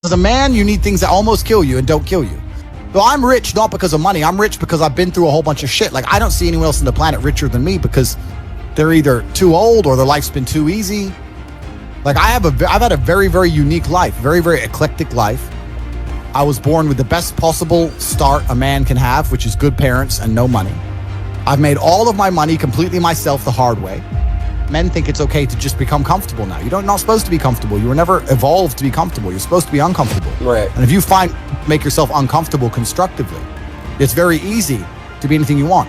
As a man, you need things that almost kill you and don't kill you. So I'm rich not because of money. I'm rich because I've been through a whole bunch of shit. Like, I don't see anyone else on the planet richer than me because they're either too old or their life's been too easy. Like, I've had a very, very unique life, very, very eclectic life. I was born with the best possible start a man can have, which is good parents and no money. I've made all of my money completely myself the hard way. Men think it's okay to just become comfortable now. You're not supposed to be comfortable. You were never evolved to be comfortable. You're supposed to be uncomfortable. Right. And if you make yourself uncomfortable constructively, it's very easy to be anything you want.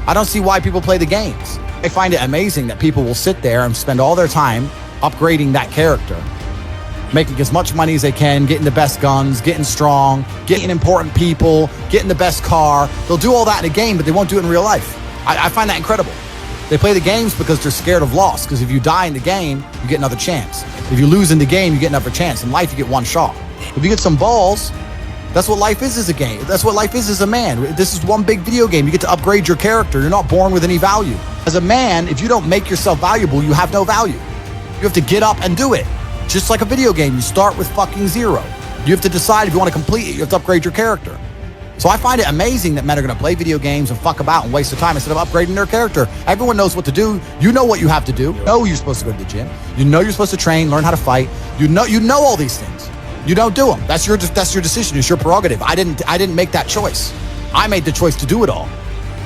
I don't see why people play the games. I find it amazing that people will sit there and spend all their time upgrading that character, making as much money as they can, getting the best guns, getting strong, getting important people, getting the best car. They'll do all that in a game, but they won't do it in real life. I find that incredible. They play the games because they're scared of loss, because if you die in the game, you get another chance. If you lose in the game, you get another chance. In life, you get one shot. If you get some balls, that's what life is as a game. That's what life is as a man. This is one big video game. You get to upgrade your character. You're not born with any value. As a man, if you don't make yourself valuable, you have no value. You have to get up and do it. Just like a video game, you start with fucking zero. You have to decide if you want to complete it. You have to upgrade your character. So I find it amazing that men are going to play video games and fuck about and waste their time instead of upgrading their character. Everyone knows what to do. You know what you have to do. You know you're supposed to go to the gym. You know you're supposed to train, learn how to fight. You know all these things. You don't do them. That's your decision. It's your prerogative. I didn't make that choice. I made the choice to do it all.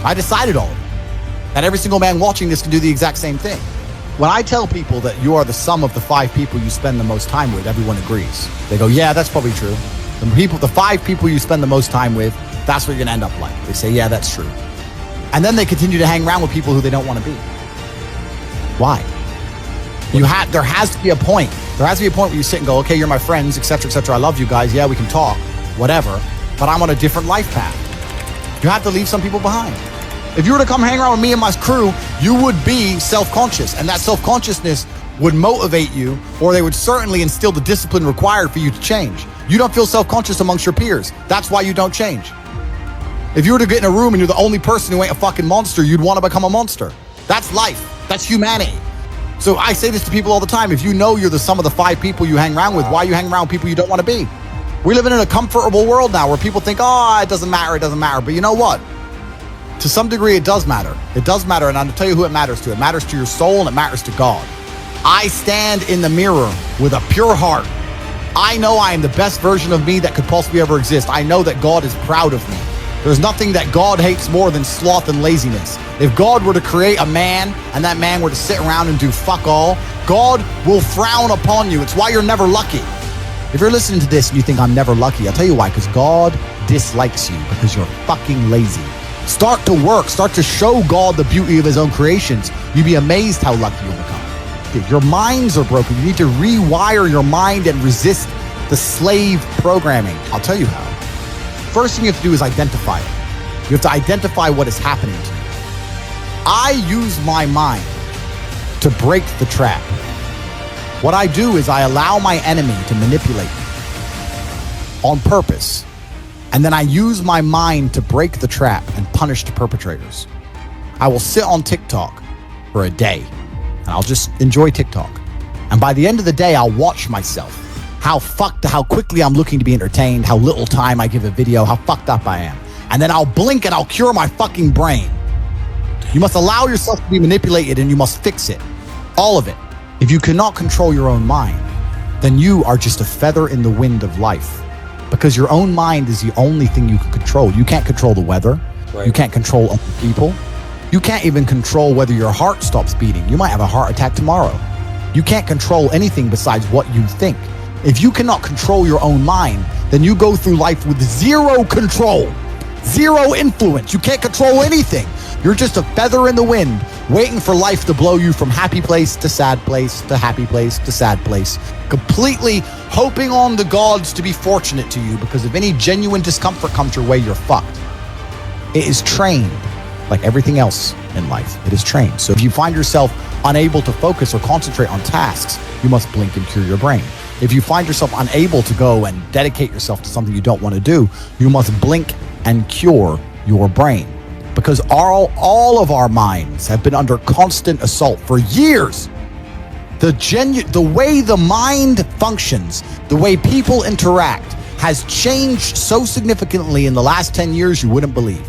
I decided all of it. And every single man watching this can do the exact same thing. When I tell people that you are the sum of the 5 people you spend the most time with, everyone agrees. They go, yeah, that's probably true. The 5 people you spend the most time with, that's what you're gonna end up like. They say, yeah, that's true. And then they continue to hang around with people who they don't want to be. Why? There has to be a point. There has to be a point where you sit and go, okay, you're my friends, etc., etc. I love you guys. Yeah, we can talk, whatever. But I'm on a different life path. You have to leave some people behind. If you were to come hang around with me and my crew, you would be self-conscious, and that self-consciousness would motivate you, or they would certainly instill the discipline required for you to change. You don't feel self-conscious amongst your peers. That's why you don't change. If you were to get in a room and you're the only person who ain't a fucking monster, you'd want to become a monster. That's life. That's humanity. So I say this to people all the time. If you know you're the sum of the 5 people you hang around with, why you hang around with people you don't want to be? We're living in a comfortable world now where people think, oh, it doesn't matter, it doesn't matter. But you know what? To some degree, it does matter. It does matter, and I'll tell you who it matters to. It matters to your soul, and it matters to God. I stand in the mirror with a pure heart. I know I am the best version of me that could possibly ever exist. I know that God is proud of me. There's nothing that God hates more than sloth and laziness. If God were to create a man, and that man were to sit around and do fuck all, God will frown upon you. It's why you're never lucky. If you're listening to this and you think I'm never lucky, I'll tell you why, because God dislikes you because you're fucking lazy. Start to work. Start to show God the beauty of his own creations. You'd be amazed how lucky you'll become. Your minds are broken. You need to rewire your mind and resist the slave programming. I'll tell you how. First thing you have to do is identify it. You have to identify what is happening to you. I use my mind to break the trap. What I do is I allow my enemy to manipulate me on purpose. And then I use my mind to break the trap and punish the perpetrators. I will sit on TikTok for a day and I'll just enjoy TikTok. And by the end of the day, I'll watch myself. How quickly I'm looking to be entertained, how little time I give a video, how fucked up I am. And then I'll blink and I'll cure my fucking brain. You must allow yourself to be manipulated and you must fix it. All of it. If you cannot control your own mind, then you are just a feather in the wind of life. Because your own mind is the only thing you can control. You can't control the weather. Right. You can't control other people. You can't even control whether your heart stops beating. You might have a heart attack tomorrow. You can't control anything besides what you think. If you cannot control your own mind, then you go through life with zero control, zero influence. You can't control anything. You're just a feather in the wind, waiting for life to blow you from happy place to sad place to happy place to sad place, completely hoping on the gods to be fortunate to you, because if any genuine discomfort comes your way, you're fucked. It is trained like everything else in life. It is trained. So if you find yourself unable to focus or concentrate on tasks, you must blink and cure your brain. If you find yourself unable to go and dedicate yourself to something you don't want to do, you must blink and cure your brain. Because all of our minds have been under constant assault for years. The way the mind functions, the way people interact has changed so significantly in the last 10 years you wouldn't believe.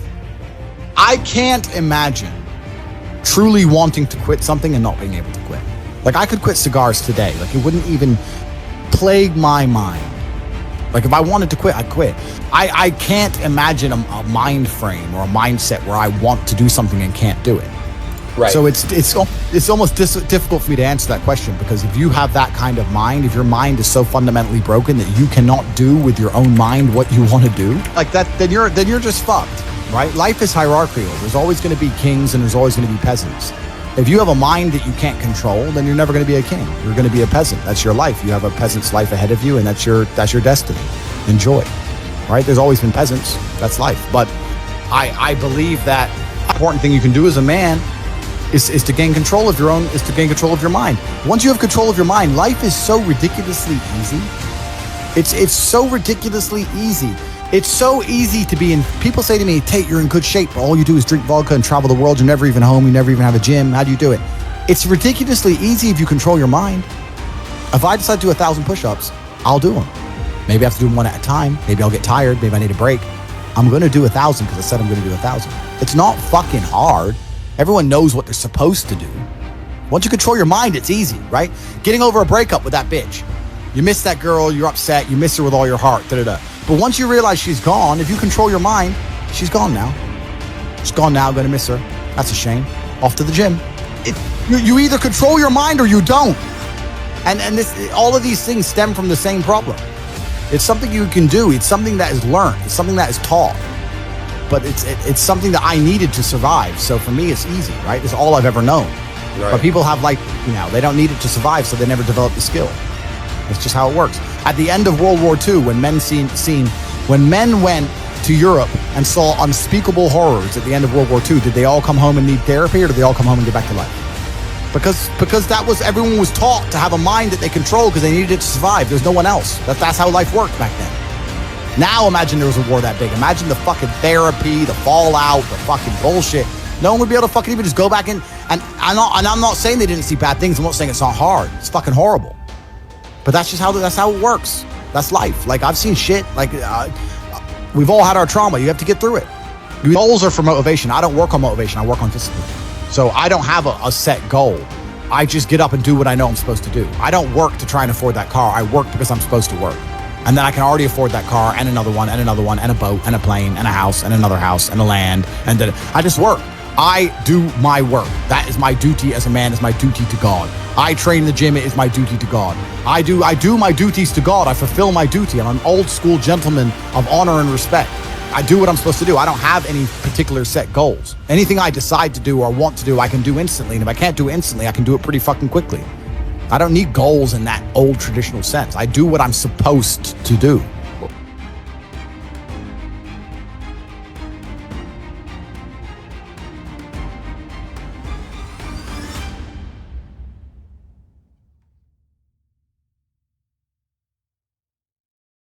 I can't imagine truly wanting to quit something and not being able to quit. Like, I could quit cigars today. Like, it wouldn't even plague my mind. Like, if I wanted to quit, I'd quit. I can't imagine a mind frame or a mindset where I want to do something and can't do it. Right. So it's almost difficult for me to answer that question, because if you have that kind of mind, if your mind is so fundamentally broken that you cannot do with your own mind what you want to do, like that, then you're just fucked, right? Life is hierarchical. There's always going to be kings and there's always going to be peasants. If you have a mind that you can't control, then you're never going to be a king. You're going to be a peasant. That's your life. You have a peasant's life ahead of you, and that's your destiny. Enjoy, right? There's always been peasants. That's life. But I believe that the important thing you can do as a man is to gain control of your mind. Once you have control of your mind, life is so ridiculously easy. It's so ridiculously easy. It's so easy to be in. People say to me, Tate, you're in good shape. All you do is drink vodka and travel the world. You're never even home. You never even have a gym. How do you do it? It's ridiculously easy if you control your mind. If I decide to do 1,000 push-ups, I'll do them. Maybe I have to do them one at a time. Maybe I'll get tired. Maybe I need a break. I'm going to do 1,000 because I said I'm going to do 1,000. It's not fucking hard. Everyone knows what they're supposed to do. Once you control your mind, it's easy, right? Getting over a breakup with that bitch. You miss that girl, you're upset, you miss her with all your heart, da-da-da. But once you realize she's gone, if you control your mind, she's gone now. She's gone now, gonna miss her. That's a shame. Off to the gym. You either control your mind or you don't. And all of these things stem from the same problem. It's something you can do. It's something that is learned. It's something that is taught. But it's something that I needed to survive. So for me, it's easy, right? It's all I've ever known. Right. But people have they don't need it to survive, so they never develop the skill. It's just how it works. At the end of World War II, when men went to Europe and saw unspeakable horrors at the end of World War II, did they all come home and need therapy, or did they all come home and get back to life? Because everyone was taught to have a mind that they control because they needed it to survive. There's no one else. That's how life worked back then. Now imagine there was a war that big. Imagine the fucking therapy, the fallout, the fucking bullshit. No one would be able to fucking even just go back and I'm not saying they didn't see bad things. I'm not saying it's not hard. It's fucking horrible. But that's how it works. That's life. Like, I've seen shit. Like, we've all had our trauma. You have to get through it. Goals are for motivation. I don't work on motivation. I work on discipline. So I don't have a set goal. I just get up and do what I know I'm supposed to do. I don't work to try and afford that car. I work because I'm supposed to work. And then I can already afford that car and another one and another one and a boat and a plane and a house and another house and a land. And then I just work. I do my work. That is my duty as a man, is my duty to God. I train in the gym, it is my duty to God. I do my duties to God. I fulfill my duty. I'm an old school gentleman of honor and respect. I do what I'm supposed to do. I don't have any particular set goals. Anything I decide to do or want to do, I can do instantly. And if I can't do it instantly, I can do it pretty fucking quickly. I don't need goals in that old traditional sense. I do what I'm supposed to do.